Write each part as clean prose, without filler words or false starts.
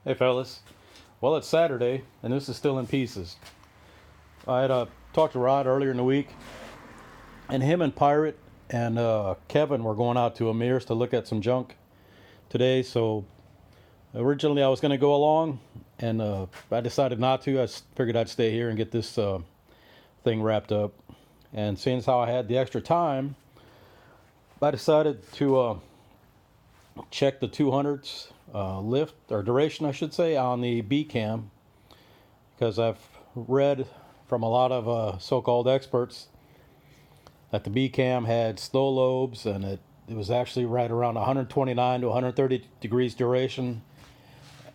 Hey fellas, well it's Saturday and this is still in pieces. I had talked to Rod earlier in the week, and him and Pirate and Kevin were going out to Amir's to look at some junk today. So originally I was going to go along, and I decided not to. Figured I'd stay here and get this thing wrapped up. And seeing as how I had the extra time, I decided to check the 200s lift or duration, I should say, on the B cam, because I've read from a lot of so-called experts that the B cam had slow lobes, and it was actually right around 129 to 130 degrees duration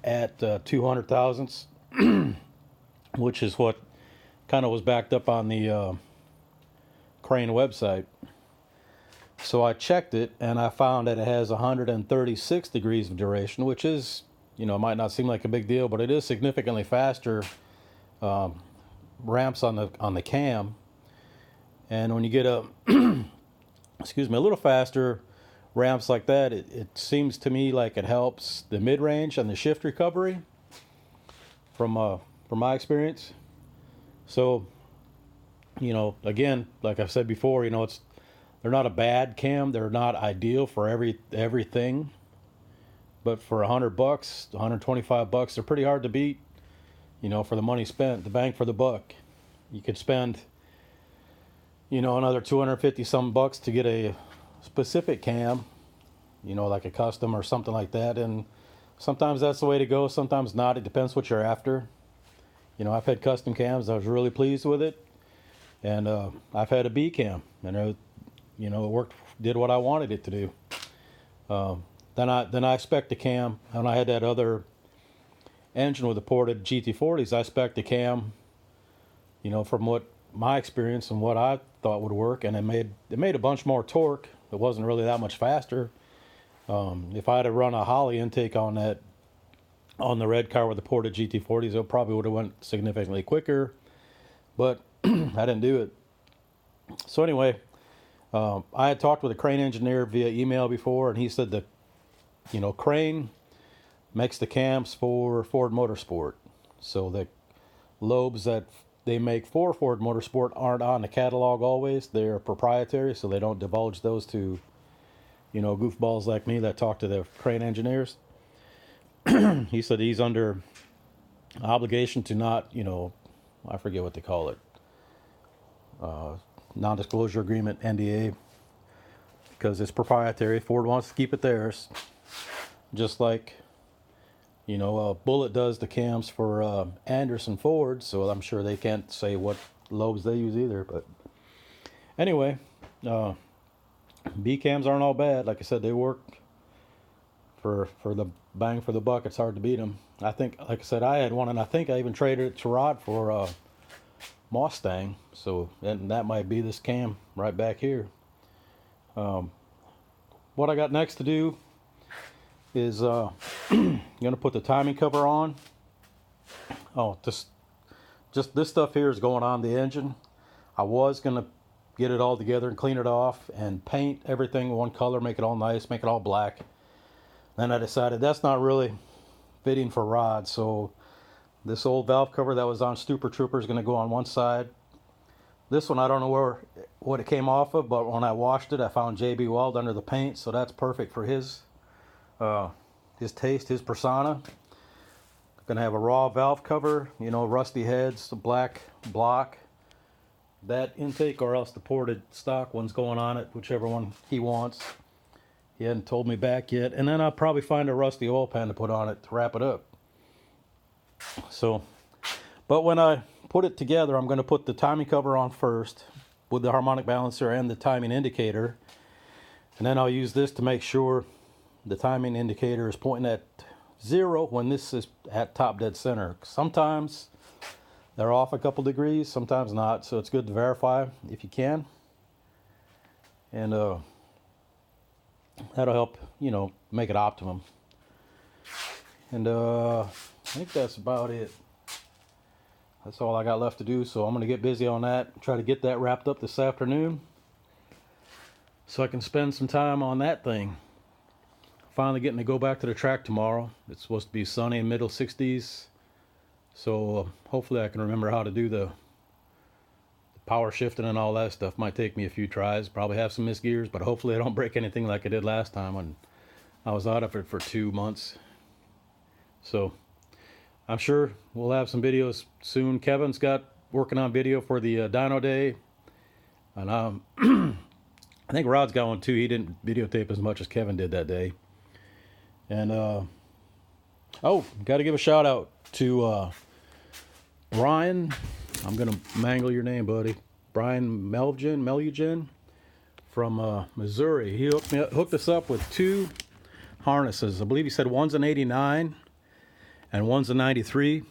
at 200 thousandths, which is what kind of was backed up on the Crane website. So I checked it and I found that it has 136 degrees of duration, which is, it might not seem like a big deal, but it is significantly faster ramps on the cam. And when you get a excuse me, a little faster ramps like that, it seems to me like it helps the mid-range and the shift recovery from my experience. So, again, like I've said before, they're not a bad cam. They're not ideal for everything, but for $100, $125, they're pretty hard to beat. For the money spent, the bang for the buck. You could spend, another 250 some bucks to get a specific cam, like a custom or something like that. And sometimes that's the way to go. Sometimes not. It depends what you're after. I've had custom cams. I was really pleased with it, and I've had a B cam, and it worked, did what I wanted it to do. Then I spec'd the cam, and I had that other engine with the ported GT40s. I spec'd the cam, from what my experience and what I thought would work, and it made a bunch more torque. It wasn't really that much faster. If I had to run a Holly intake on the red car with the ported GT40s, it probably would have went significantly quicker, but I didn't do it. So anyway, I had talked with a Crane engineer via email before, and he said that, Crane makes the cams for Ford Motorsport. So the lobes that they make for Ford Motorsport aren't on the catalog always. They're proprietary, so they don't divulge those to, goofballs like me that talk to the Crane engineers. He said he's under obligation to not, I forget what they call it, non-disclosure agreement, NDA, because it's proprietary. Ford wants to keep it theirs, just like Bullet does the cams for Anderson Ford. So I'm sure they can't say what lobes they use either. But anyway, B cams aren't all bad. Like I said, they work for the bang for the buck. It's hard to beat them. I think, like I said, I had one, and I think I even traded it to Rod for Mustang. So, and that might be this cam right back here. What I got next to do is gonna put the timing cover on. Oh, just this stuff here is going on the engine. I was gonna get it all together and clean it off and paint everything one color, make it all nice, make it all black. Then I decided that's not really fitting for Rod, so this old valve cover that was on Stupor Trooper is going to go on one side. This one, I don't know what it came off of, but when I washed it, I found JB Weld under the paint, so that's perfect for his taste, his persona. Going to have a raw valve cover, rusty heads, a black block, that intake, or else the ported stock one's going on it, whichever one he wants. He hadn't told me back yet. And then I'll probably find a rusty oil pan to put on it to wrap it up. So, but when I put it together, I'm going to put the timing cover on first with the harmonic balancer and the timing indicator. And then I'll use this to make sure the timing indicator is pointing at 0 when this is at top dead center. Sometimes they're off a couple degrees, sometimes not. So it's good to verify if you can. And that'll help, make it optimum. And I think that's about it. That's all I got left to do, so I'm going to get busy on that. Try to get that wrapped up this afternoon so I can spend some time on that thing. finally getting to go back to the track tomorrow. It's supposed to be sunny in middle 60s. So hopefully I can remember how to do the power shifting and all that stuff. Might take me a few tries. Probably have some misgears, but hopefully I don't break anything like I did last time when I was out of it for 2 months. So I'm sure we'll have some videos soon. Kevin's got working on video for the dyno day. And I think Rod's got one too. He didn't videotape as much as Kevin did that day. And oh, got to give a shout out to Ryan. I'm gonna mangle your name, buddy. Brian Melugen from Missouri. He hooked us up with 2 harnesses. I believe he said one's an 89 and one's a 93.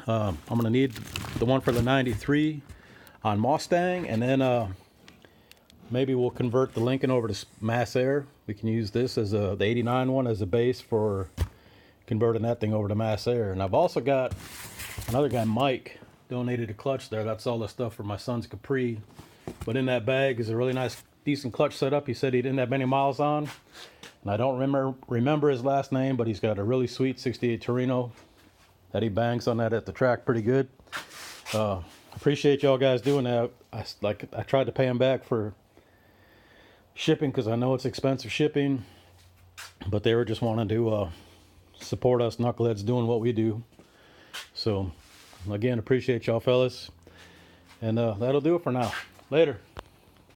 I'm gonna need the one for the 93 on Mustang, and then maybe we'll convert the Lincoln over to Mass Air. We can use this as the 89 one as a base for converting that thing over to Mass Air. And I've also got another guy, Mike, donated a clutch there. That's all the stuff for my son's Capri. But in that bag is a really nice, decent clutch setup. He said he didn't have many miles on. And I don't remember his last name, but he's got a really sweet 68 Torino that he bangs on that at the track pretty good. Appreciate y'all guys doing that. I tried to pay him back for shipping because I know it's expensive shipping, but they were just wanting to support us knuckleheads doing what we do. So again, appreciate y'all fellas, and that'll do it for now. Later.